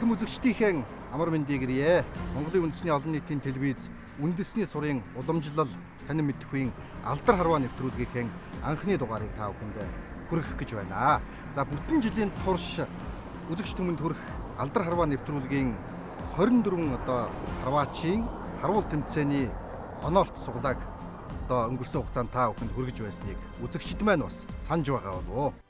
Эрхэм үзэгчдийнхээ амар мэндийг ирье. Монголын үндэсний олон нийтийн телевиз үндэсний сурын уламжлал танин мэдхгүй алдар харваа нэвтрүүлгийнхээ анхны дугаарыг та бүхэнд хүргэх гэж байна. За бүтэн жилийн турш үзэгч түмэнд хүрэх алдар харваа нэвтрүүлгийн 24 харваачийн харвал тэмцээний онолт суглааг өнгөрсөн хугацаанд та бүхэнд хүргэж байсныг үзэгчд маань бас санаж байгаа болов уу?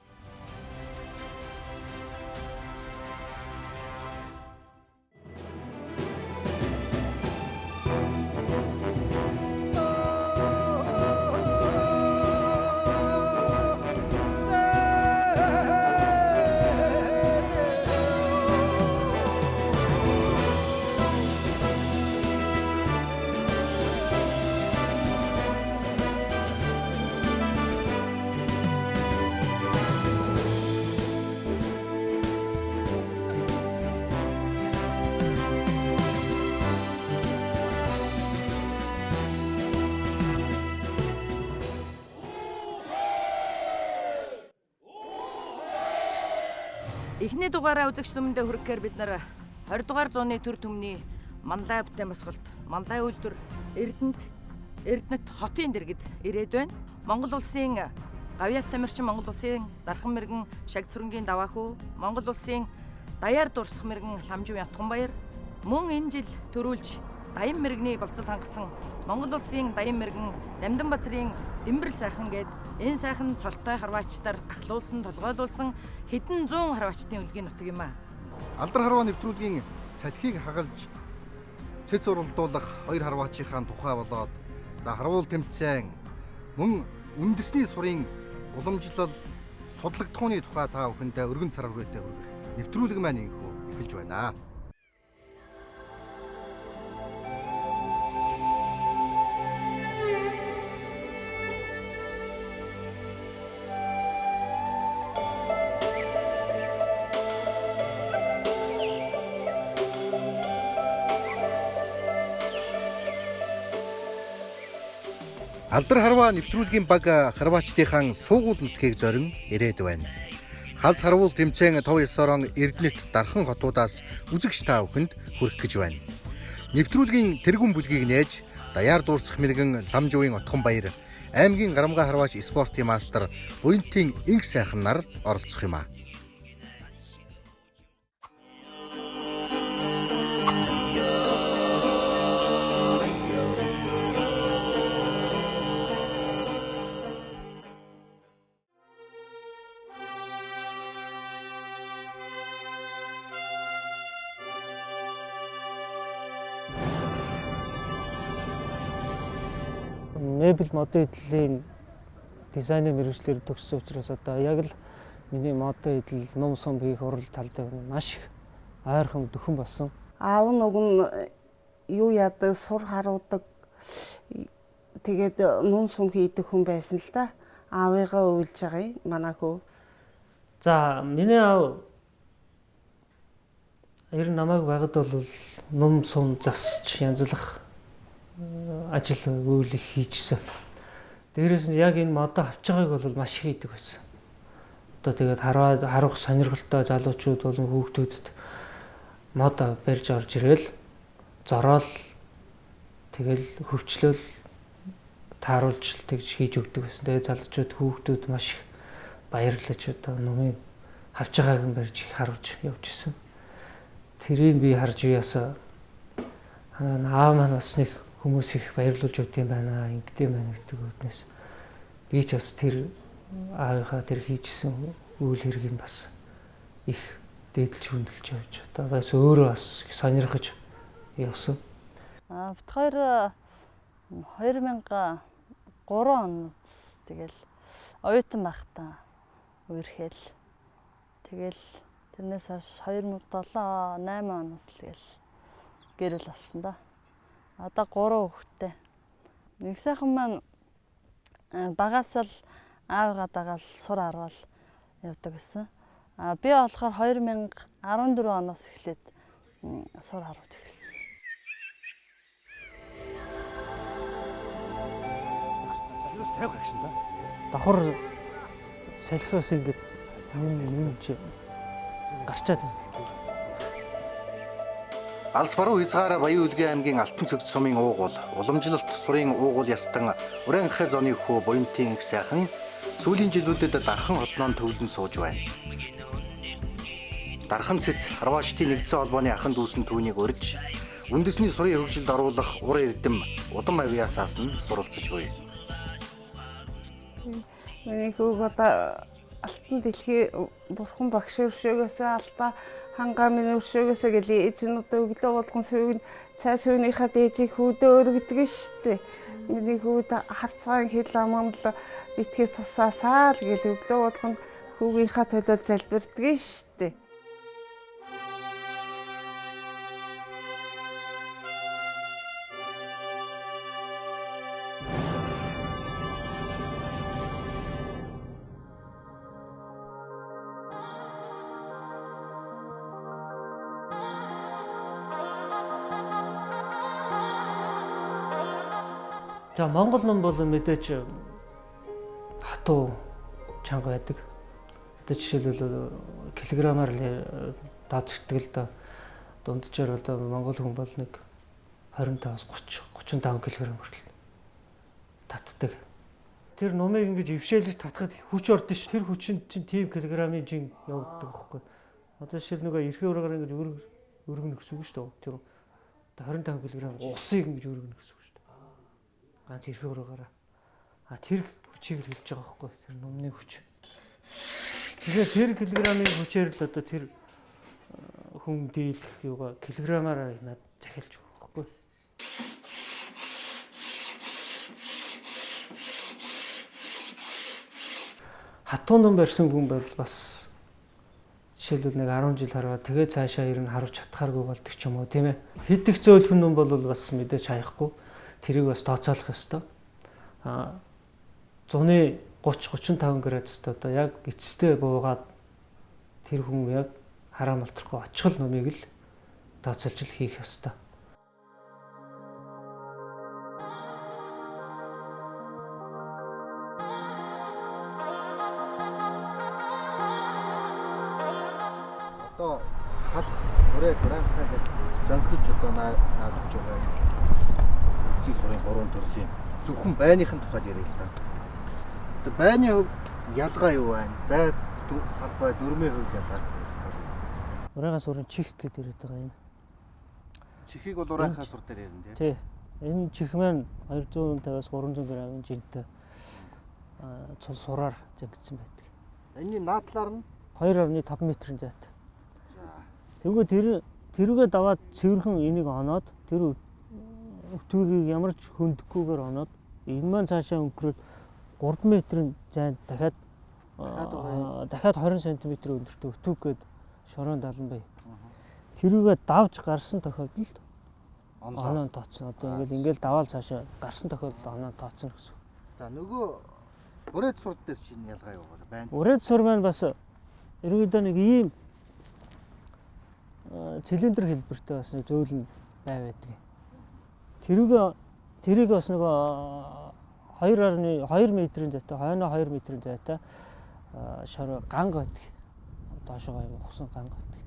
Эхний дугаараа үзэгч түмэндээ хүргэхээр бид нар 20 дугаар зууны төр төмний Манлай бүтээн босголт, Манлай үйлдвэр, Эрдэнэт хотын дэргэд ирээд байна. Монгол улсын Гавьяат Тамирчин, Монгол улсын Дархан мэргэн Шагцүрэнгийн Даваахүү, Монгол улсын Даяар Дурсах мэргэн Ламживын Атганбаяр, мөн энэ жил төрүүлж Даян мэргэний болцол хангасан Монгол улсын Даян мэргэн Намдан Базрын Дэмбэрэл сайхан гээд энэ сайхан цолтой харваачдаар ахлуулсан, толгойлуулсан хэдэн зуун харваачдын үлгийн нутаг юм аа. Алдар харваа нэвтрүүлгийн салхийг хагалж цэц уралдуулах хоёр харваачийнхаа тухай болоод харвал тэмцээн мөн үндэсний сурын уламжлал судлагдхууны тухай та бүхэндээ өргөн цар хүрээтэй хүргэх нэвтрүүлэг маань инхүү эхэлж байна. Алдар харваа нэвтрүүлгийн баг харваачдынхаа суугуул нутгийг зорин ирээд байна. Халз харвал тэмцээн тов ёсорон Эрдэнэт Дархан хотуудаас үзэгч та бүхэнд хүрэх гэж байна. Нэвтрүүлгийн тэргүүн бүлгийг нээж Даяар Дурсах мэргэн Ламживын Атганбаяр, аймгийн Гарамга харваач спортын мастер Буянтын Инх сайхан нар оролцох юм аа. Мебель модын эдлийн дизайны мэргэжлэр төгссөн учраас одоо яг л миний модын эдэл ном сум хийх урал талдаа маш их ойрхон дөхөн болсон. Аав нэг нь юу яадаг, сур харуудаг, тэгээд ном сум хийдэг хүн байсан л да. Аавыгаа уйлж байгаа юм манай хөө. За миний аав ер нь намайг байгаад бол ном сум засч янзлах ажил үйл их хийжсэн. Дээрээс нь яг энэ модоо авч байгааг бол маш их хийдэг байсан. Одоо тэгээд харах сонирхолтой залуучууд болон хүүхдүүдэд мод барьж орж ирэл зороол тэгэл хөвчлөл тааруулж тэгж хийж өгдөг байсан. Тэгээд залуучууд хүүхдүүд маш их баярлаж одоо номыг авч байгааг нь барьж харуулж явж исэн. Тэрийг би харж яасан аав маань бас нэг хүмүүс их баярлуулж өгд юм байна, ингэдэм байна гэдэг үднээс би ч бас тэр аавынхаа тэр хийжсэн үйл хэргийг бас их дээдлж хүндэлж явж одоо бас өөрөө бас сонирхож явсан. Бид хоёр 2003 онд тэгэл оюутан байхдаа үерхэл тэгэл тэрнээс хойш 2007-8 оноос тэгэл гэр бүл болсон да. Одоо 3 хүүхэдтэй. Нэг сайхан маань багаас л аавыгаа дагаал сур харвал явдаг гэсэн. Би болохоор 2014 оноос эхлээд сур харваж эхэлсэн. Тайв гагшин да. Давхар салхиос ингэж юм чи гарчаад байна. Алс баруун хязгаараа Баян Үлгэн аймгийн Алтан цэгц сумын уугуул, уламжлалт сурын уугуул ястан уран хэ зооны хөө буянтын их сайхан сүүлийн жилүүдэд дархан хотноо төвлөн сууж байна. Дархан цэц Харваштын нэгдсэн холбооны ахын дүүсэн түүнийг урьж, үндэсний сурын хөгжилд оруулах ур эрдэм удам авьяасаас нь суралцж буй. Миний хүү одоо алтан дэлхий бурхан багш өршөөгөөс алдаа хангаа минь өршөөгөөс гэлээ эзэн одоо өглөө болгон сүйг цай сүйнийхаа дээжийг хүүдөө өргөдөг штэ. Миний хүүд харцаан хэл амгал битгээс тусаасаа л гэл өглөө болгон хүүгийнхаа төлөө залбирдаг штэ. За Монгол ном бол мэдээж хатуу чанга байдаг. Одоо жишээлбэл килограммаар л даацдаг л да. Дунджаар одоо монгол хүн бол нэг 25-аас 30-35 кг хүртэл татдаг. Тэр номыг ингэж ившээлж татхад хүч ордон ш. Тэр хүчин чинь тийм килограммын жин явагддаг байхгүй. Одоо жишээл нөгөө эрхээ ураагаар ингэж өргөнө гэсэн үг шүү дээ. Тэр 25 кг усыг ингэж өргөнө гэсэн. Ганц эрхээ ураагаараа. Тэр хүчийг л хэлж байгаа байхгүй тэр номны хүч. Тэгэхээр тэр килограммын хүчээр л одоо тэр хүн дийлэх юугаа килограммаараа над захиалж байгаа байхгүй. Хатуу ном барьсан хүн бол бас жишээлбэл нэг 10 жил хараа тэгээд цаашаа ирнэ харуулж чадхааргүй болдог ч юм уу тийм ээ. Хэдих зөөлхөн ном бол бас мэдээж хаяхгүй. Тэрийг бас тооцоолох ёстой. 130-35 градусд одоо яг эцэстээ буугаад тэр хүн яг хараа малтрахгүй очихл номыг л тооцоолж хийх ёстой. Одоо халах өрөө дураахаа гэж зөнхөж одоо наадж байгаа. Сурын 3 төрлийн зөвхөн байныхын тухайд ярил л да. Одоо байны хувьд ялгаа юу байна? Зай салбай дөрмийн хувьд ялгаа. Урайгаа сурын чих гэдэг яриад байгаа юм. Чихийг бол урайхаа сур дээр ярина тий. Энэ чих маань 250-аас 300 г-ын жинтэй цул сураар зангидсан байдаг. Энэний наадлаар нь 2.5 м-ийн зайтай. Тэгвэл тэрүүгээ даваад цэвэрхэн энийг оноод тэр өвтгийг ямар ч хөндөхгүйгээр оноод энэ маань цаашаа өнгөрөөд 3 м-ийн зайд дахиад 20 см өндөртөө өвтг гээд шорон 70 бай. Тэрүүгээ давж гарсан тохиолдолд оноо тооцсон. Одоо ингээл даваал цаашаа гарсан тохиолдолд оноо тооцсон гэсэн. За нөгөө урайд сурд дээр чинь ялгаа юу байна? Урайд сур маань бас ерөөдөө нэг ийм цилиндр хэлбэртэй бас нэг зөөлөн бай байдаг. Тэрийг бас нөгөө 2.2 м-ийн зайтай, хойноо 2 м-ийн зайтай шор ганг байдаг. Доошоо юм ухсан ганг байдаг.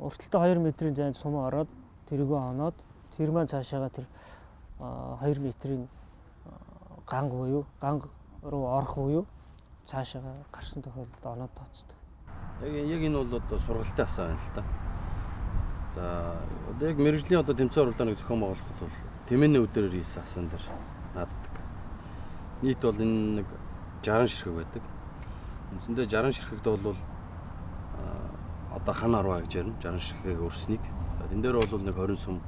Урталтай 2 м-ийн зайд сум ороод тэрийгөө оноод тэр маань цаашаага тэр 2 м-ийн ганг руу орох буюу цаашаага гарсан тохиолдолд оноод тооцдог. Яг энэ бол одоо сургалтын асаа байна л да. За одоо яг мэрэгжлийн одоо тэмцээн уралдааныг зохион байгуулахад бол тэмээний өдрөөр хийсэн асан дээр нааддаг. Нийт бол энэ нэг 60 ширхэг байдаг. Үндсэндээ 60 ширхэгт бол одоо хан арваа гэж ярина. 60 ширхэг өрснийг. Тэн дээр бол нэг 20 сум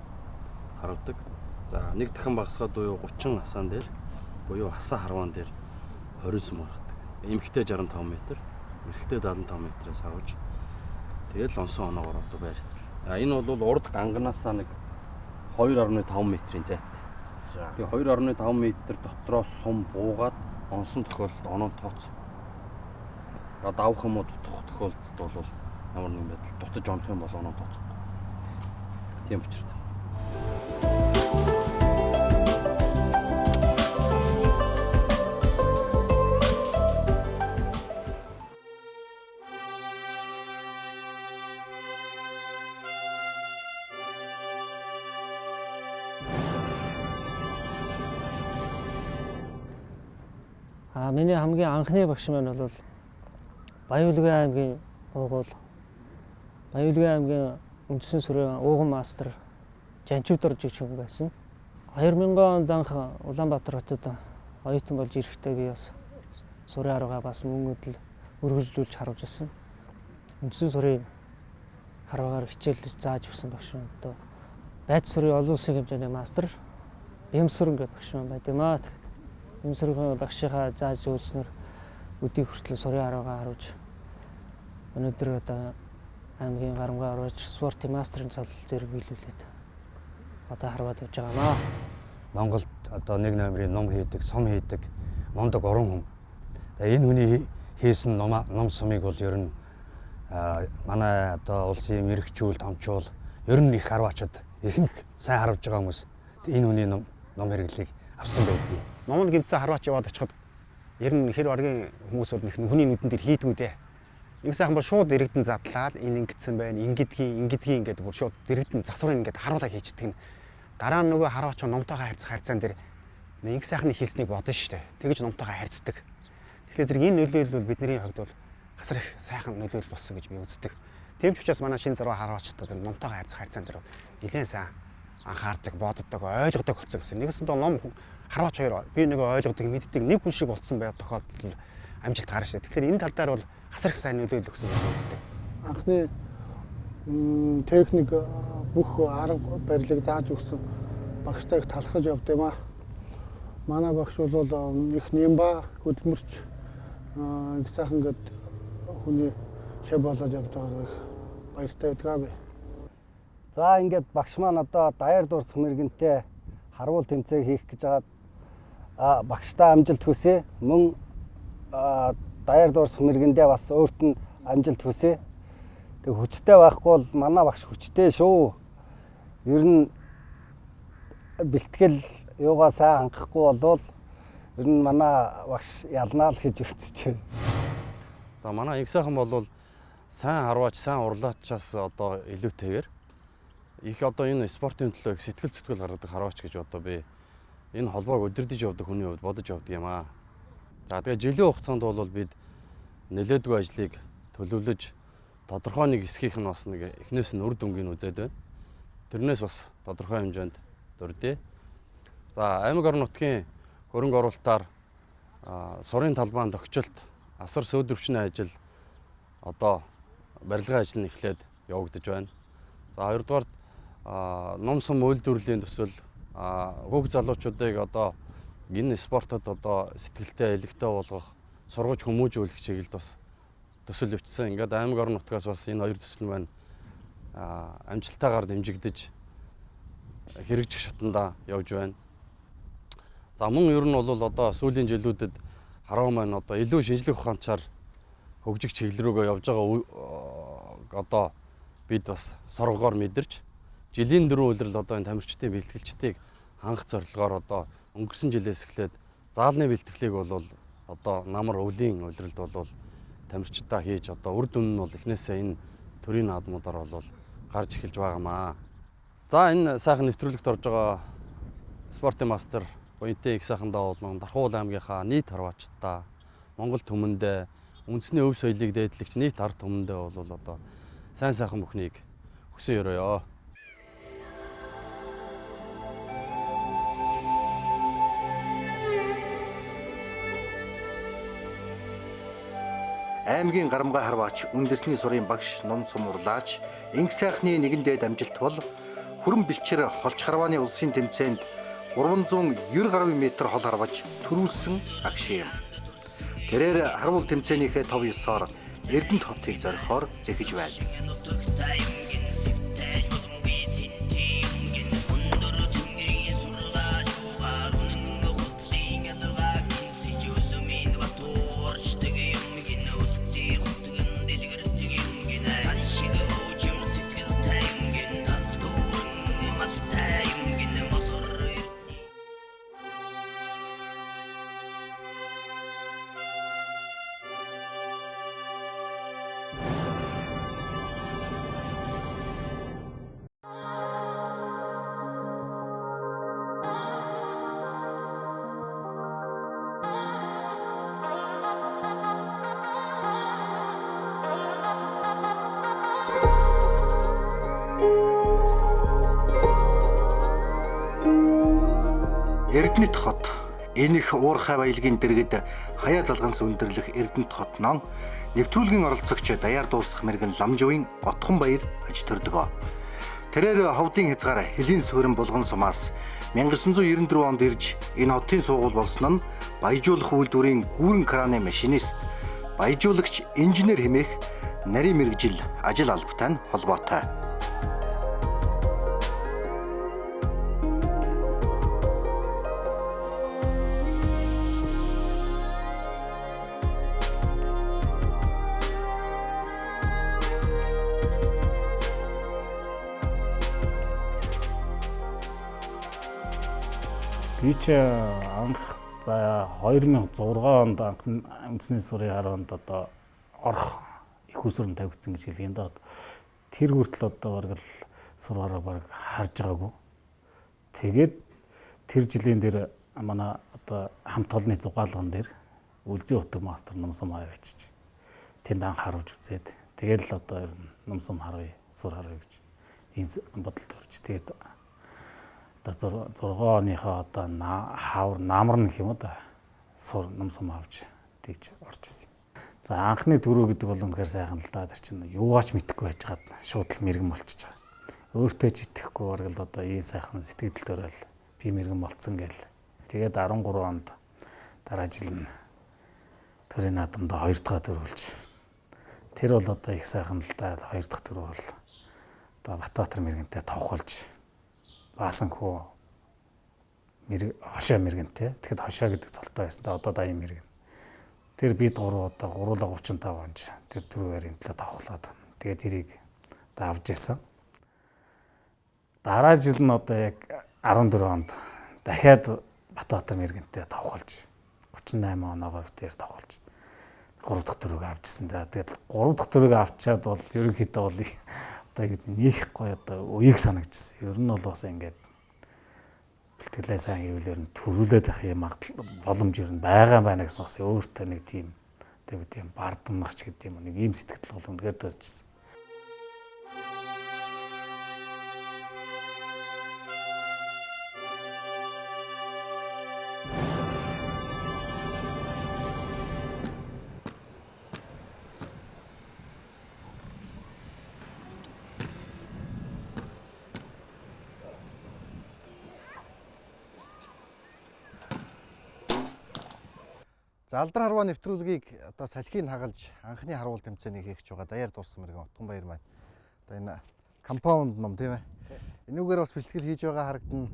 харагдаг. За нэг дахин багасгаад буюу 30 асаан дээр буюу хасаа харваан дээр 20 сум харагдаг. Эмхтэй 65 м, эрэгтэй 75 м-аас харваж тэгэл онсон оноогоор одоо байр эзэл. Энэ бол урд ганганаасаа нэг 2.5 м-ийн зайтай. За. Тэгээ 2.5 м дотроос сум буугаад онсон тохиолдолд оноо тооцсон. Давах юм уу дутах тохиолдолд бол ямар нэгэн байдлаар дутаж онох юм бол оноо тооцохгүй. Тийм учраас. Миний хамгийн анхны багш маань бол Баяулгын аймгийн уугуул Баяулгын аймгийн үндсэн сүрийн ууган мастер Жанчуудор жижиг хүн байсан. 2000 онд анх Улаанбаатар хотод оюутан болж ирэхдээ би бас сурын арга бас мөн өдөл өргөжлүүлж харуулж ирсэн. Үндсэн сүрийн харваагаар хичээлж зааж өгсөн багш маань одоо байц сүрийн олон улсын хэмжээний мастер Бямсүрэн гэдэг багш маань байт юм аа. Бямсүрэн багшийнхаа зааж өгснөөр өдийг хүртэл сурын арга харуулж өнөөдөр одоо аймгийн гарамгаа оруулж спортын мастерын цол зэрэг биелүүлээд одоо харваад явж байгаа маа. Монголд одоо нэг номерын ном хийдэг, сум хийдэг мундаг уран хүн. Энэ хүний хийсэн ном сумыг бол ер нь манай одоо улсын мэрэгчүүл, томчуул ер нь их харваачд ихэнх сайн харуулж байгаа хүмүүс энэ хүний ном хэрэглийг авсан байдгийг. Номын гинцэн харваач яваад очиход ер нь хэр баргийн хүмүүсүүд нэг хүний нүдэн дээр хийдгүү дээ. Их сайхан бол шууд иргэдэн задлаад энэ ингэсэн байна, ингэдгийн ингээд бүр шууд иргэдэн засварын ингээд харуулаа хийчихдэг нь. Дараа нь нөгөө харваач номтойгоо харьцаан дээр нэг сайхны хийснийг бодно шүү дээ. Тэгэж номтойгоо харьцдаг. Тэгэхээр зэрэг энэ нөлөөлөл бол бидний хувьд бол асар их сайхан нөлөөлөл болсон гэж би үздэг. Тийм ч учраас манай шинэ зарва харваачдад номтойгоо харьцаан дээр нэлээд сайн анхаардаг, боддог, ойлгодог болсон гэсэн. Нэгсэн доо ном харваач хоёр би нэг ойлгодог, мэддэг нэг хүн шиг болцсон байх тохиолдол амжилт гарна шүү дээ. Тэгэхээр энэ тал дээр бол асар их сайн нөлөөлөл өгсөн гэж үздэг. Анхны техник бүх арга барилыг зааж өгсөн багштайг талхаж явд юм аа. Манай багш бол их нямба хөдөлмөрч их сайхан гээд хүний шав болоод явдаг их баяртай байдгаа би. За ингээд багш маань одоо даяар дуурсах мэрэгэнтэй харвуул тэмцээг хийх гэж байгаа багштай амжилт хүсье. Мөн даяар дуурсах мэргэндээ бас өөрт нь амжилт хүсье. Тэг хүчтэй байхгүй бол манай багш хүчтэй шүү. Ер нь бэлтгэл юугаа сайн хангахгүй болвол ер нь манай багш ялнаа л гэж үзэж байна. За манай их сайхан бол сайн харваач, сайн урлаачаас одоо илүүтэйгээр их одоо энэ спортын төлөө их сэтгэл зүтгэл гаргадаг харваач гэж одоо би энэ холбоог удирдах явдаг хүний хувьд бодож явдаг юм аа. За тэгээ жилийн хугацаанд бол бид нэлээдгүй ажлыг төлөвлөж тодорхой нэг хэсгийнх нь бас нэг эхнээс нь үр дүнгийн үзээд байна. Тэрнээс бас тодорхой хэмжээнд дурдъя. За аймаг орон нутгийн хөрөнгө оруулалтаар сурын талбайн тогтчлт, асар сөөдөрчний ажил одоо барилгын ажил нь эхлээд явагдаж байна. За хоёрдугаар ном сум үйлдвэрлэлийн төсөл хүүг залуучуудыг одоо энэ спортод одоо сэтгэлтэй, элэгтэй болгох, сургаж хүмүүжүүлэх чиглэлд бас төсөл өвчсөн. Ингээд аймаг орон нутгаас бас энэ хоёр төсөл маань амжилтаагаар дэмжигдэж хэрэгжих шатанда явж байна. За мөн ер нь бол одоо сүүлийн жилүүдэд хараа маань одоо илүү шинжлэх ухаанчаар хөгжих чиглэл рүүгээ явж байгаа одоо бид бас соргоор мэдэрч жилийн 4 улирал одоо энэ тамирчдын бэлтгэлчдийг хангах зорилгоор одоо өнгөрсөн жилээс эхлээд заалны бэлтгэлийг бол одоо намар өвлийн улиралд бол тамирчдаа хийж одоо үр дүн нь бол эхнээсээ энэ төрийн наадмуудаар бол гарч эхэлж байгаамаа. За энэ сайхан нэвтрүүлэгт орж байгаа спортын мастер Буянтай их сайхандаа болон Дархуул аймгийнхаа нийт харваачдаа Монгол түмэндээ үндэсний өв соёлыг дээдлэгч нийт ард түмэндээ бол одоо сайн сайхан бүхнийг хүсэн өрөөё. Аймгийн гарамгай харваач, үндэсний сурын багш, ном сум урлаач, инх сайхны нэгэн дээд амжилт бол хүрэн бэлчээр холч харвааны улсын тэмцээнд 390 гаруй метр хол харваж төрүүлсэн агш юм. Тэрээр харвал тэмцээнийхээ тов 9-оор Эрдэнэт хотыг зорихоор зэхэж байна. Эрдэнэт хот энэ их уурхай баялагын дэргэд хаяа залганс өндөрлөх Эрдэнэт хот нон нэвтрүүлгийн оролцогч даяар дуусах мэрэгэн Ламжуугийн Готхон баяр аж төрдөг. Тэрээр ховдын хязгаар Хэлийн суурин булган сумаас 1994 онд ирж энэ хотын суугуул болсон нь баяжуулах үйлдвэрийн гүүрэн краны машинист, баяжуулагч, инженер хэмээх нарийн мэргэжил ажил албатай нь холбоотой. Би ч анх за 2006 онд анх үндэсний сурын харванд одоо орох их усрын тавигдсан гэж хэлген даа. Тэр хүртэл одоо бараг л сураараа бараг харж байгаагүй. Тэгээд тэр жилийн дээр манай одоо хамт олонны зугаалган дээр Үлзий утга мастер Нумсам хаа бичиж. Тэнд анх харуулж үзээд тэгээд л одоо Нумсам харъя, сур харъя гэж ийм бодолд орж. Тэгээд одоо 6 оныхоо одоо хавар намар гэх юм уу да сур Нумсам авч тэгж орж исэн. За анхны дөрөв гэдэг бол үнэхээр сайхан л да. Тэр чинь юугаач мэдэхгүй байжгаад шууд л мэрэгэн болчихж байгаа. Өөртөө ч итгэхгүй бараг л одоо ийм сайхан сэтгэл төрөл би мэрэгэн болцсон гээл. Тэгээд 13 онд дараа жил нь төрийн наадамд 2 дахь төрүүлж. Тэр бол одоо их сайхан л да. 2 дахь төр бол одоо Батбаатар мэрэгэнтэй товхолж Баасанхүү хошоо мэрэгэнтэй. Тэгэхэд хошоо гэдэг цолтой байсан да. Одоо даян мэрэгэн. Тэр бид гурав одоо гуруула 35 онд тэр төрөөр энэ талаа тавхлаад тэгээд тэрийг одоо авч яасан. Дараа жил нь одоо яг 14 онд дахиад Батбаатар мэрэгэнтэй тавхалж 38 оноогоор дээр тавхалж 3 дахь төрөг авчихсан. Тэгээд 3 дахь төрөг авчаад бол ерөнхийдөө бол одоо нэг гоё одоо үеийг санагдчихсан. Ер нь бол бас ингээд бэлтгэлээ сайн хийвлэр нь төрүүлээд байх юм боломж ер нь байгаа байна гэсэн бас өөртөө нэг тийм тийм бардамнахч гэдэг юм нэг ийм сэтгэл гол үнэхээр төржсэн. За алдар харваа нэвтрүүлгийг одоо салхийг хагалж анхны харвал тэмцээнийг хийгч байгаа даяар дуусах мэрэгэн Отгон баяр маань. Одоо энэ компаунд ном тийм ээ. Энүүгээр бас бэлтгэл хийж байгаа харагдана.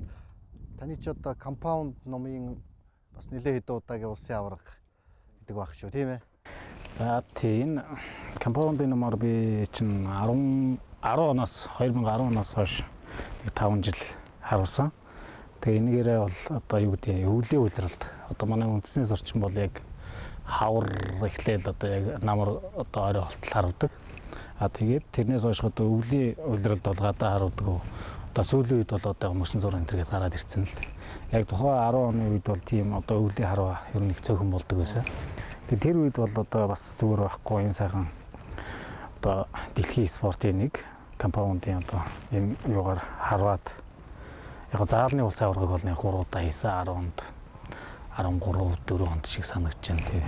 Таны ч одоо компаунд номын бас нэлээд хэдэн удаагийн улсын аварга гэдэг баг шүү тийм ээ. За тийм компаундын номоор би чинь 10 оноос 2010 оноос хойш 5 жил харуулсан. Тэгээ энэгээрээ бол одоо юу гэдэг өвлийн үйлрэлт одоо манай үндэсний сурчин бол яг хавар эхлээл одоо яг намар одоо орой холтол харагддаг. А тэгээд тэрнээс хойш одоо өвлийн үйлрэлт бол гадаа харагддаг. Одоо сүүлийн үед бол одоо мөсөн зур энэ төргээд гараад ирсэн л. Яг тухайн 10 оны үед бол тийм одоо өвлийн харва ер нь их цөөхөн болдог байсан. Тэгээд тэр үед бол одоо бас зүгээр байхгүй энэ сайхан одоо дэлхийн спортын нэг компаундын одоо энэ юугаар харваад яг заалны улсын аваргыг бол нэг 3 удаа хийсэн 10 онд 13 4 онд шиг санагдаж байна тий.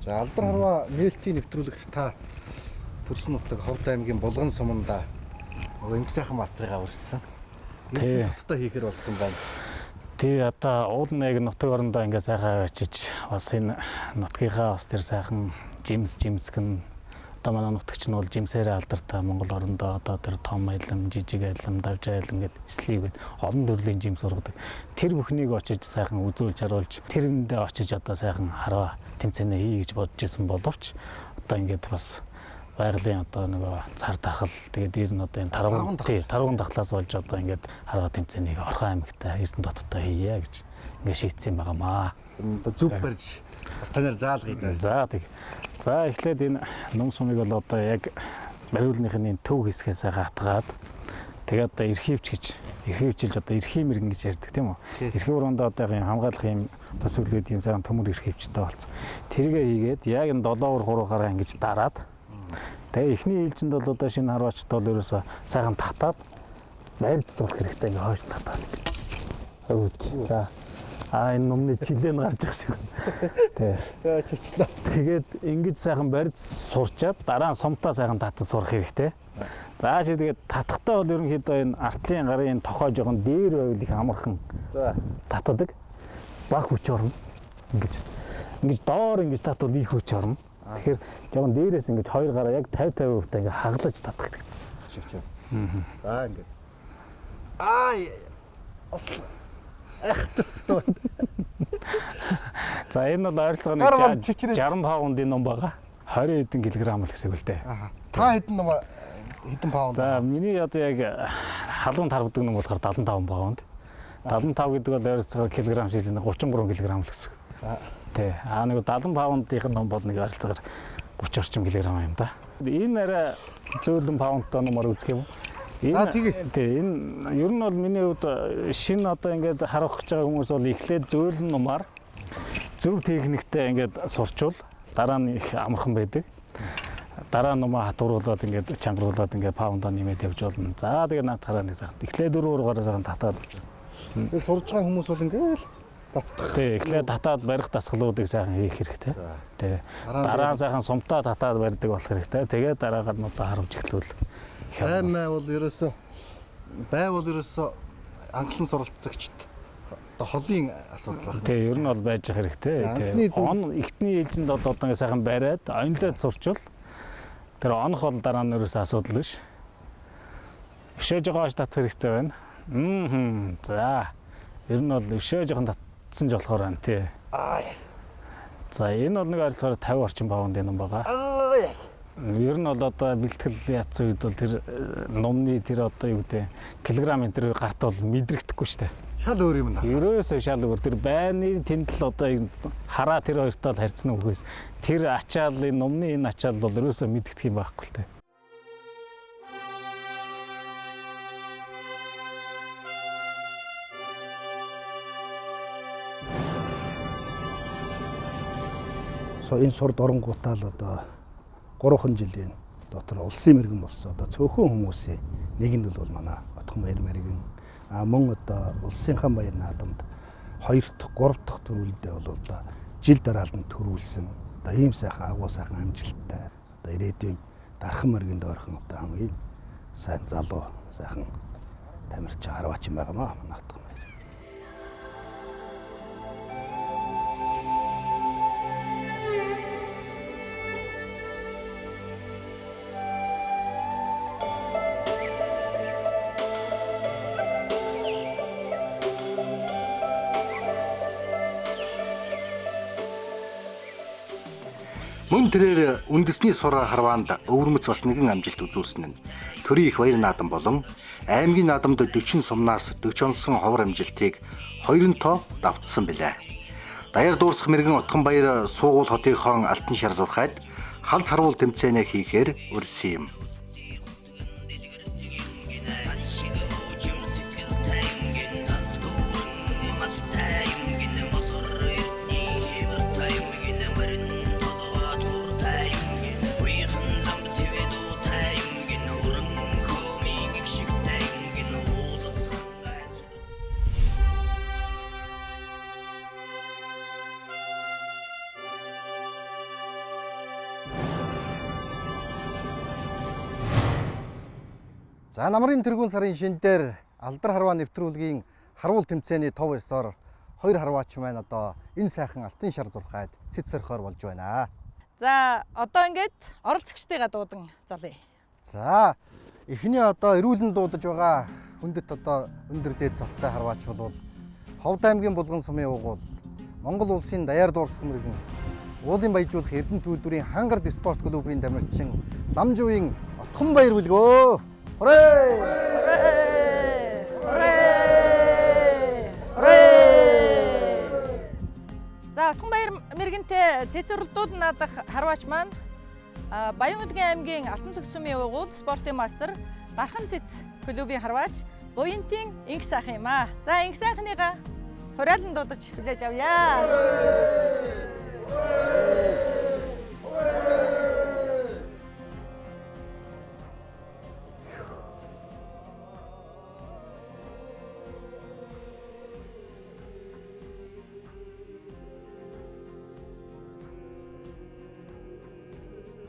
За алдар харваа нээлтийн нэвтрүүлэгт та Төрсөн нутаг Ховд аймгийн Булган суманда ингээ сайхан мастрыгаа өрссөн. Тий. Нутагтаа хийхэр болсон байна. Тий одоо уулын яг нутаг орондоо ингээ сайхан очиж бас энэ нутгийнхаа бас тэр сайхан жимсгэн одоо манай нутагч нь бол жимсээрээ алдартай Монгол орондоо одоо тэр том аялам, жижиг аялам, давж аялам гэдэг слив гэдэг олон төрлийн жимс ургадаг. Тэр бүхнийг очиж сайхан үзүүлж харуулж тэрэндээ очиж одоо сайхан хараа тэмцээнэ хий гэж бодож исэн боловч одоо ингээд бас байгалийн одоо нөгөө цар тахал тэгээд дээр нь одоо энэ таргун дахлаас болж одоо ингээд хараа тэмцээнийг Орхон аймагтай Эрдэнэтоттой хийе гэж ингээд шийдсэн байгаамаа. Зүг барьж бас танаар заалгая. За эхлээд энэ ном сумыг бол одоо яг бариулныхны төв хэсгээс хатгаад тэгээд одоо эрхивчилж одоо эрхийн мэрэгэн гэж ярьдаг тийм үү. Эрхийн урандаа одоо юм хамгаалах юм одоо сүлгээд юм сайхан төмөр эрхивчтэй болсон. Тэргээ хийгээд яг энэ 7-оор 3-аараа ингэж дараад тэгээ эхний ээлжинд бол одоо шинэ харваачд бол ерөөсөө сайхан татаад байрж сурах хэрэгтэй ингээ хойш татаад. Өвд. За. Энэ номны жилэн гарч байгаа шиг. Тий. Чичлээ. Тэгээд ингэж сайхан барьж сурчаад дараа нь сумтаа сайхан татаж сурах хэрэгтэй. За чи тэгээд татахтаа бол ерөнхийдөө энэ артлын гарын энэ тохой жоохон дээр байвал их амархан. За татдаг. Баг хүч орно. Ингэж доор ингэж татвал их хүч орно. Тэгэхээр жоохон дээрээс ингэж хоёр гараа яг 50% та ингэ хаглаж татах хэрэгтэй. Шивчээ. За ингэ. Аа За энэ бол ойролцоогоор 60 паундын ном байгаа. 20 хэдэн килограмм л гэсэн үг л дээ. Та хэдэн паунд? За миний одоо яг халуун тарвдаг ном болохоор 75 паунд. 75 гэдэг бол ойролцоогоор килограмм шилжиж 33 килограмм л гэсэн. Тий. Нэг 70 паундын ном бол нэг ойролцоогоор 30 орчим килограмм юм да. Энэ арай зөөлөн паундтай номоор үзэх юм уу? За тэгээ. Тий, энэ ер нь бол миний хувьд шинэ одоо ингээд харах гэж байгаа хүмүүс бол эхлээд зөөлөн номаар зөв техниктэй ингээд сурчвал дараа нь их амархан байдаг. Дараа нь номоо хатууруулаад ингээд чангаруулад ингээд паундаа нэмээд явж болно. За тэгээ наад хараа нэг сайхан. Эхлээд 4-3 сайхан татаад үзсэн. Тэгээ сурж байгаа хүмүүс бол ингээд татдаг. Тий, эхлээд татаад барих дасгалуудыг сайхан хийх хэрэгтэй. Тий. Дараа нь сайхан сумтаа татаад барьдаг болох хэрэгтэй. Тэгээд дараагаар нь одоо харамж эхлүүл. Байвал ерөөсөө анхлан суралцагчд одоо холын асуудал байна. Тий, ер нь бол байж хэрэгтэй. Тий. Он ихтний ээлжинд одоо ингээд сайхан бариад онлоод сурчвал тэр онох бол дараа нь ерөөсөө асуудал биш. Өшөөж байгаа ш татах хэрэгтэй байна. За. Ер нь бол өшөө жоохон татсан ч болохоор байна тий. За энэ бол нэг ойролцоогоор 50 орчим паундын ном байгаа. Ер нь бол одоо бэлтгэл яатсан үед бол тэр номны тэр одоо юу гэдэг килограмм энэ төр гарт бол мэдрэгдэхгүй шүү дээ. Шал өөр юм даа. Ерөөсөө шал өөр. Тэр байрны тэмдэл одоо хараа тэр хоёртой харьцсан үгээс тэр ачаал энэ номны энэ ачаал бол ерөөсөө мэддэх юм байхгүй л дээ. Энэ сурд оронгуудаа л одоо 3 жилийн дотор улсын мэрэгэн болсон. Одоо цөөхөн хүмүүсийн нэг нь бол манай Отхон баяр мэрэгэн. Мөн одоо улсын хан баяр наадамд 2 дахь 3 дахь төрүүлдэ бол одоо жил дараалан төрүүлсэн. Одоо ийм сайхан агуу сайхан амжилттай. Одоо ирээдүйн дархан мэргэнд орхон одоо хамгийн сайн залуу сайхан тамирч харваач юм байгаамаа манай Отхон баяр. Мөн тэрээр үндэсний сур харваанд өвөрмөц бас нэгэн амжилт үзүүлсэн нь төрийн их баяр наадам болон аймгийн наадамд 40 сумнаас 40 онсон ховор амжилтыг хоёрынтоо давтсан билээ. Даяар дуурсах мэрэгэн Отхон баяр суугуул хотын хон алтан шар зурхайд халз харуул тэмцээнэ хийхээр өрсөн юм. За намрын тэргүүн сарын шинээр алдар харваа нэвтрүүлгийн харуул тэмцээний тов ёсоор хоёр харваач маань одоо энэ сайхан алтан шар зурхайд цэц сорхоор болж байна. За одоо ингээд оролцогчдыгаа дуудан залъя. За эхний одоо эрүүлэн дуудаж байгаа хүндэт одоо өндөр дээд цалтай харваач бол Ховд аймгийн Булган сумын уугуул Монгол улсын даяар дуурсах мэрэгэн уулын баяжуулах Эрдэнэт үйлдвэрийн Хангард спорт клубын тамирчин Ламжуугийн Отхон баяр бүлгөө. Хүрээ! За Отхон баяр мэрэгэнтэй цэцэрлдүүд наадах харваач маань Баян-Улгийн аймгийн Алтан цогц сумын уугуул спортын мастер Дархан цэц клубын харваач Буянтын инх сайхан юм аа. За инх сайхныгаа хураалан дуудаж хүлээж авъя.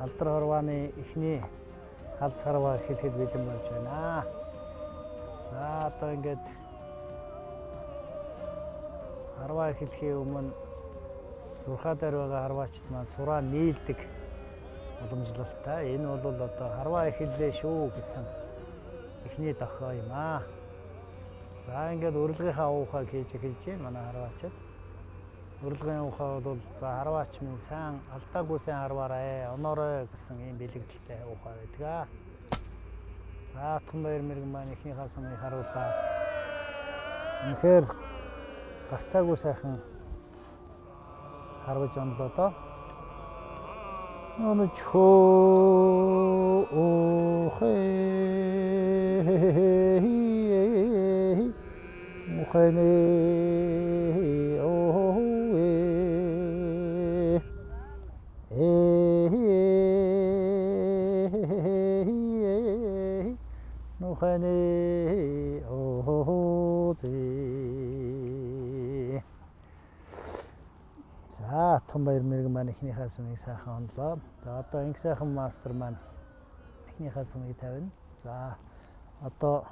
алдар хорвооны эхний халз харваа эхлэхэд бэлэн болж байна. За одоо ингээд харваа эхлэхийн өмнө зурхаа дээр байгаа харваачд маань сураа нийлдэг уламжлалтай. Энэ бол одоо харваа эхэллээ шүү гэсэн эхний дохио юм аа. За ингээд урилгынхаа уухайг хийж эхэлж байна манай харваачд. Урилгын уухай бол за харваач минь сайн алдаагүй сайн харваарай, оноорой гэсэн ийм бэлэгдэлтэй уухай байдаг. За Атганбаяр мэргэн маань эхнийхээ сумыг харууллаа. Үнэхээр гарцаагүй сайхан харваж онлоо доо. Нонч хөө мухайны мухайны за Атганбаяр мэргэн маань эхнийхээ сумыг сайхан онлоо. За одоо инх сайхан мастер маань эхнийхээ сумыг тавина. За одоо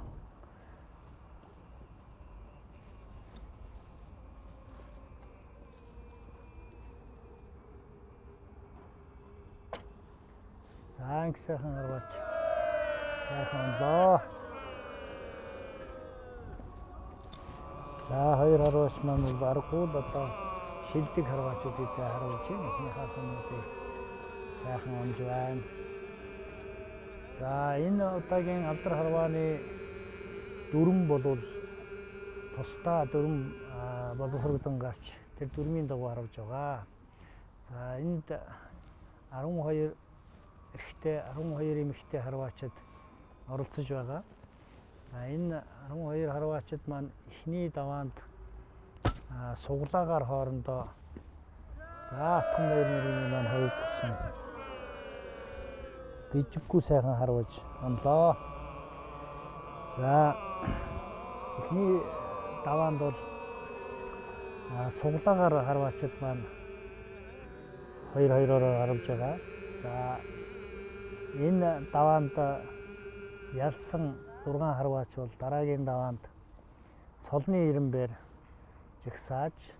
за инх сайхан харваач сайхан онлоо. За хоёр харваач маань бол аргагүй л одоо шилдэг харваачуудыг харуулж байна. Эхнийхээ сумуудыг сайхан онж байна. За энэ удаагийн алдар харвааны дүрм болвол тусдаа дүрм боловсрогдсон гарч тэр дүрмийн дагуу харуулж байгаа. За энд 12 эрэгтэй 12 эмэгтэй харваачид оролцож байгаа. За энэ 12 харваачид маань эхний даваанд суглаагаар хоорондоо за Атганбаяр мэргэний маань хоёр дахь сум гижиггүй сайхан харваж онлоо. За эхний даваанд бол суглаагаар харваачид маань 2-2-оор харуулж байгаа. За энэ даваанд ялсан 6 харваач бол дараагийн даваанд цолны ирэмбээр жигсааж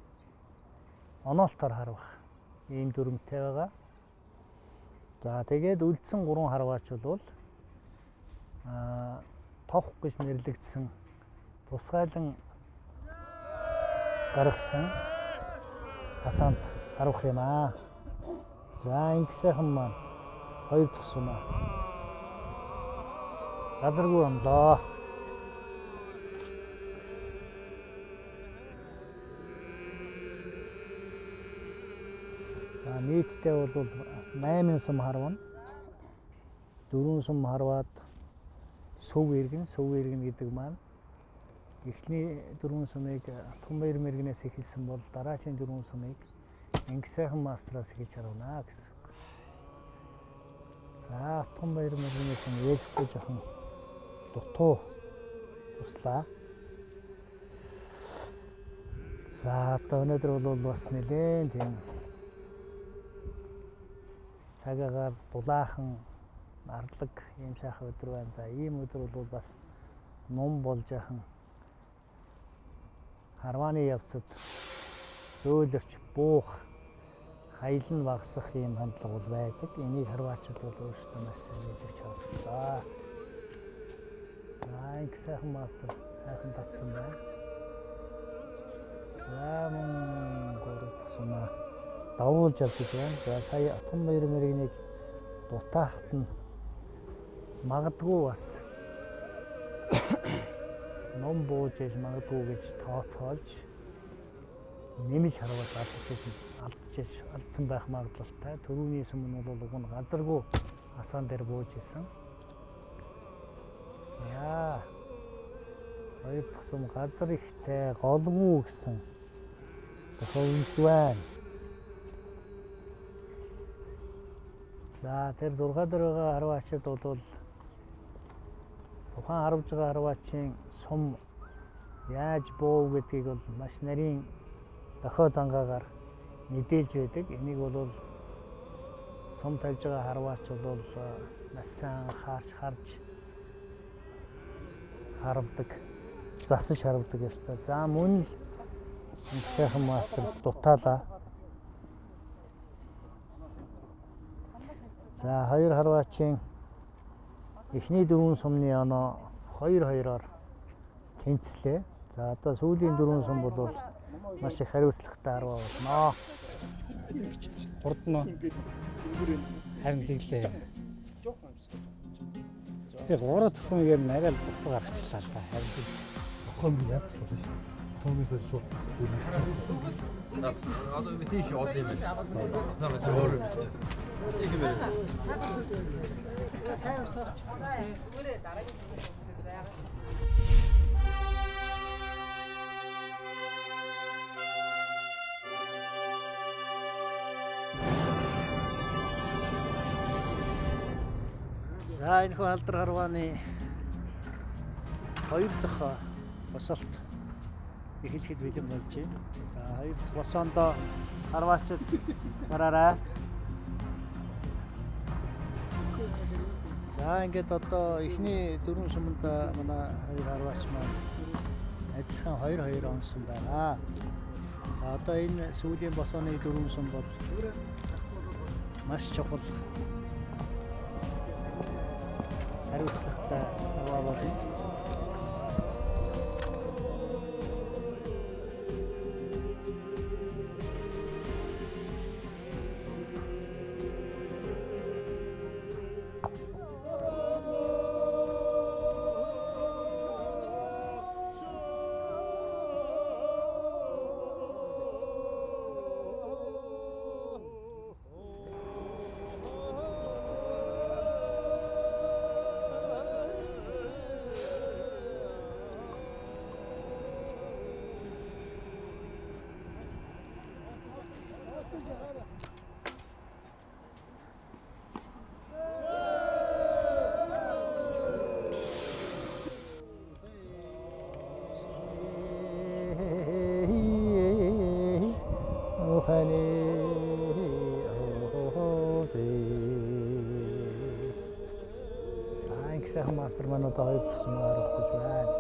оноолтоор харвах ийм дүрмтэй байгаа. За тэгээд үлдсэн 3 харваач бол товх гэж нэрлэгдсэн тусгайлан гаргасан хасаанд харвах юм аа. За инх сайхан маань хоёр дахь сумаа газаргүй онлоо. За нийтдээ бол 8 сум харвана. 4 сум харваад сөв иргэн гэдэг маань эхний 4 сумыг Атганбаяр мэргэнээс эхэлсэн бол дараагийн 4 сумыг инх сайхан мастраас хийж харуулна гэсэн. За Атганбаяр мэргэнээс ээлэхгүй жоохон дутуу туслаа. За одоо өнөөдөр бол бас нэлээд тийм цагаагаар дулаахан ардлаг ийм сайхан өдөр байна. За ийм өдөр бол бас ном болж яхан харвааны явцад зөөлөрч буух хаялн багасах ийм хандлага бол байдаг. Энийг харваачид бол өөрсдөө маш сайн мэдэрч харах ёстой. За инх сайхан мастер сайхан татсан байна. За мөн 3 дахь сумаа давуулж явж байна. За сая Атганбаяр мэргэнийг дутаахт нь магадгүй бас ном бууж ээж магадгүй гэж тооцоолж нэмж харваад алдсан байх магадлалтай. Төрөүний сум нь бол уг нь газаргүй хасаан дээр бууж исэн. За хоёр дахь сум газар ихтэй голгүй гэсэн тохиолдож байна. За тэр 6 дээр байгаа харваачид бол тухайн харуулж байгаа харваачийн сум яаж буу гэдгийг бол маш нарийн дохио зангаагаар мэдээлж байдаг. Энийг бол сум тавьж байгаа харваач бол маш сайн харж харавдаг. Засаж харавдаг ёстой. За мөн л сайхан мастер дутаалаа. За хоёр харваачийн эхний дөрвөн сумны оноо 2-2-оор тэнцлээ. За одоо сүүлийн дөрвөн сум бол маш их хариуцлагатай харваа болно. Хурд нь харин тэглээ. Тэг 3 тусмыгээр нь арай л бутга гаргачлаа л да. Харин Охом яах вэ? Томихэр шууд. Одоо би тийх ол юм байна. Намайг зөөр юм чи. Их юм байна. За энэ хөө алдар харвааны 2 дахь босолт эхлэхэд бэлэн болж байна. За 2 дахь босоондоо харваачид гараарай. За ингээд одоо эхний дөрвөн суманд манай хоёр харваач маань адилхан 2-2 онсон байна. За одоо энэ сүүлийн босооны дөрвөн сум бол маш чухал хариуцлагатай харваа болно. Сайхан мастер маань одоо 2 дахь сум харах гэж байна.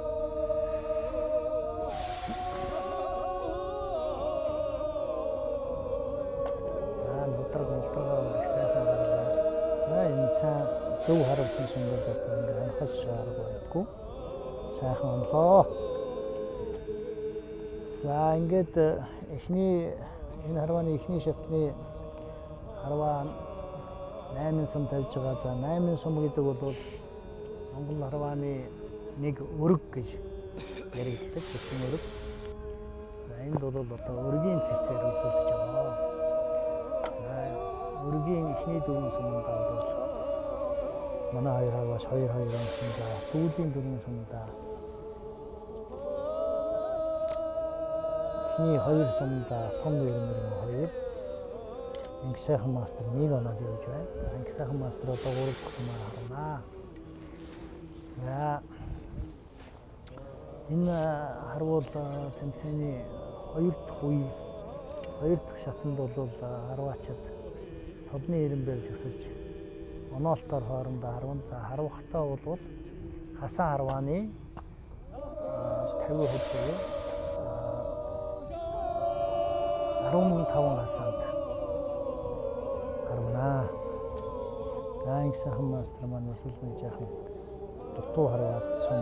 За нудраг их сайхан гарлаа. Энэ сайн зөв харуулсан сум бол одоо ингээ анхаас шаарга байдгүй. Сайхан онлоо. За ингээд эхний энэ харвааны эхний шатны харваа 8 сум тавьж байгаа. За 8 сум гэдэг бол Монгол харвааны нэг өрг гэж яригддаг бүхэн өрг. За энд бол одоо өргийн цэцээр үлсэлдэж байгаа. За өргийн эхний дөрвөн суманд бол манай хоёр харваач 2-2 онсон. За сүүлийн дөрвөн суманд эхний 2 суманд том нэрмэр 2 инх сайхан мастер 1 оноод явж байна. За инх сайхан мастер одоо 3 дахь сумаар харна. За энэ харвал тэмцээний 2 дахь үе 2 дахь шатанд бол харваачид цолны ирэмбээр жигсэж оноолтоор хоорондоо харван. За харвахтаа бол хасан харвааны 50% буюу 15 хасанд харвана. За инх сайхан мастер маань бас л нэг жаахан дутуу харваад сум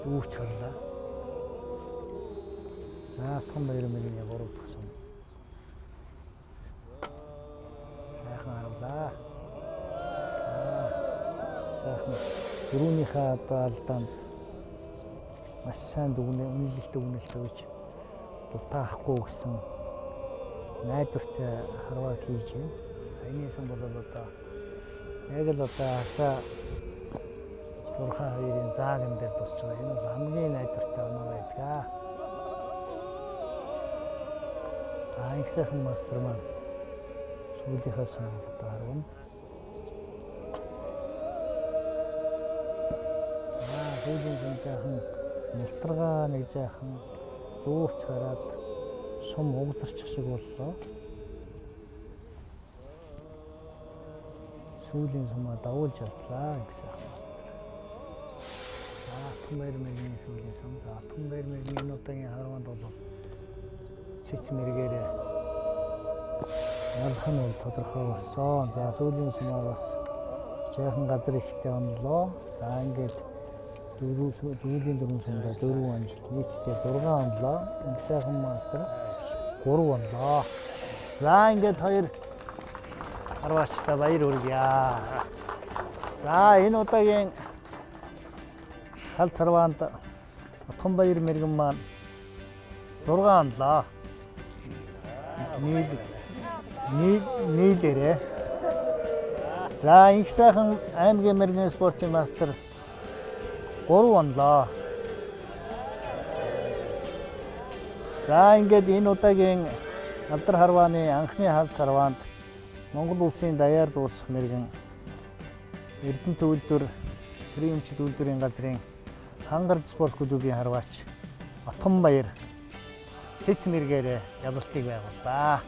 дүүрч харлаа. За том баярмын 3 дахь сум сайхан харвлаа. Сайхан дөрөвнийхээ одоо алдаанд маш сайн үнэлэлт өгч дутаахгүй гэсэн найдвартай харваа хийж байна. Саяны сум бол одоо яг л одоо хасаа 6-2-ын зааган дээр тусч байгаа. Энэ бол хамгийн найдвартай оноо байлаа. За инх сайхан мастер маань сүүлийнхээ сумыг одоо харвана. За сүүлийн сум жаахан мултаргаа нэг жаахан зуурч гараад Сум угзарчих шиг боллоо. Сүүлийн сумаа дагуулж алдлаа гэсэн мастер. Түмбэр мэргийн сүүлийн сум. За Түмбэр мэргийн энэ удаагийн харванд бол цэц мэргээрээ ялах нь бол тодорхой болсон. За сүүлийн сумаа бас жаахан газар ихтэй онлоо. За ингээд дөрвийн дөрвөн сумдаа 4 амжилт нийтдээ 6 онлоо. Ингэ сайхан мастер 3 онлоо. За ингээд хоёр харваачтай баяр хүргье. За энэ удаагийн халт сарваанд Отгонбаяр мэргэн маань 6 онлоо. Нийлээрээ. За их сайхан аймгийн мэргэн спортын мастер 3 онлоо. За ингээд энэ удаагийн алдар харвааны анхны халт сарваанд Монгол улсын даяар дуусах мэргэн Эрдэнэт үйлдвэр Тэрийн эмчит үйлдвэрийн газрын Хангард спорт клубын харваач Отгонбаяр цэц мэргээрээ явалтыг байгууллаа.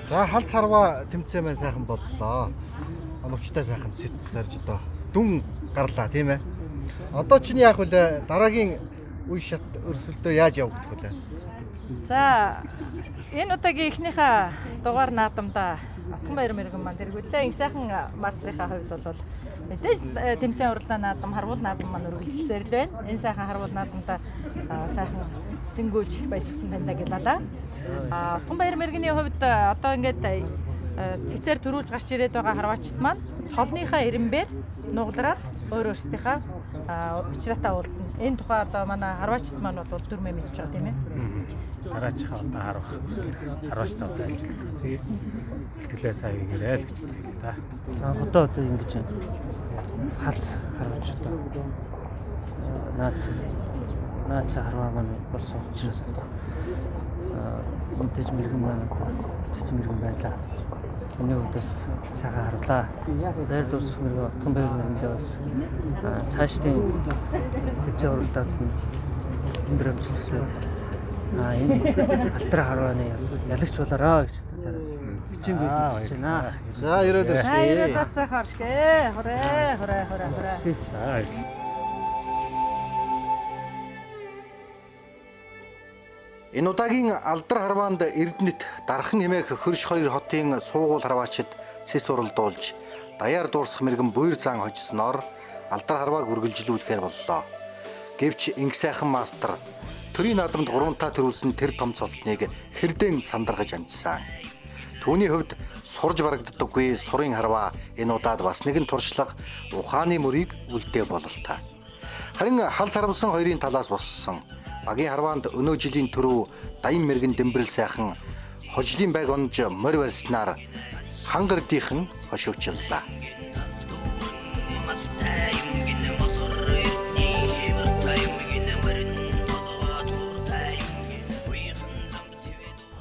За халт сарва тэмцээн маань сайхан боллоо. Оновчтой сайхан цэц сарж одоо дүн гарлаа тийм ээ. Одоо чинь яах вэ? Дараагийн үе шат өрсөлдөө яаж явагдах вэ? За энэ удаагийн эхнийхээ дугаар наадамда Отгонбаяр мэргэн маань тэргүүлээ. Их сайхан мастрынхаа хувьд бол мэдээж тэмцээн уралдаан наадам, харвуул наадам маань үргэлжилсээр л байна. Энэ сайхан харвуул наадамда сайхан зингүүлж баясгсан таньдаа гэлалаа. Отгонбаяр мэргэний хувьд одоо ингээд цэцээр төрүүлж гарч ирээд байгаа харваачд маань цолныхаа ирэмбээр нугалраад өөр өөрсдийнхээ учраатаа уулзна. Энэ тухай одоо манай харваачд маань бол дүрмээ мэдж байгаа тийм ээ. Дараачихаа одоо харвах харваачд одоо амжилт үзье. Бэлтгэлээ сайн хийгээрэй л гэж хэлээ та. Одоо ингэж халц харваач одоо наац харваа маань болсон учраас одоо мэдээж мэргэн байна одоо цэц мэргэн байлаа. Миний хувьд бас сайхан харуулаа. Даяар дуусах мэргэн Отгонбаяр мэргэндээ бас цаашдын тэмцээн уралдаанд өндөр амжилт хүсээд энэ алтар харвааны ялагч болоорой гэж тараас зэчин бий хийж байна. За ерөөл өршгөө. Ерөөл бацаах оршгэ. Хорой. Энэ удаагийн алдар харваанд Эрдэнэт дархан хэмээх хөрш хоёр хотын суугуул харваачид цэс уралдуулж даяар дуурсах мэргэн буйр зан хожсноор алдар харвааг үргэлжлүүлэхээр боллоо. Гэвч инг сайхан мастер төрийн наадамд 3 төрүүлсэн тэр том цолтныг хэрдэн сандаргаж амжсан. Түүний хувьд сурж барагддаггүй сурын харваа энэ удаад бас нэгэн туршлага ухааны мөрийг үлдээ бололтой. Харин хал сарвсан хоёрын талаас боссон багийн харваанд өнөө жилийн түрүү даян мэргэн дэмбэрэл сайхан хожлын байг онж морь барьснаар хангардийнхан хошигчлаа.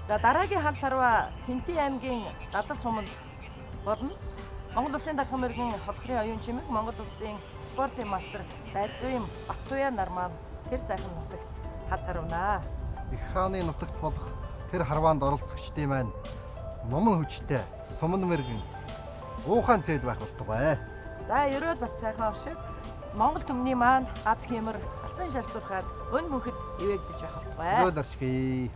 За дараагийн хал сарва Хинти аймгийн Дадал суманд болно. Монгол улсын дархан мэргэн холхрын оюун чимэг Монгол улсын спортын мастер Дайрцуйм Баттуян нар маань тэр сайхан нутагт хал сарвнаа. Их хааны нутагт болох тэр харваанд оролцогчдын маань номон хүчтэй суман мэргэн уухан цэд байх болтугай. За ерөөд бат сайхан оршиг Монгол төмний маань аз хэмэр алцан шалдуурхаад өн мөнхөд ивэгдэж байх болтугай. Ерөөл оршгий.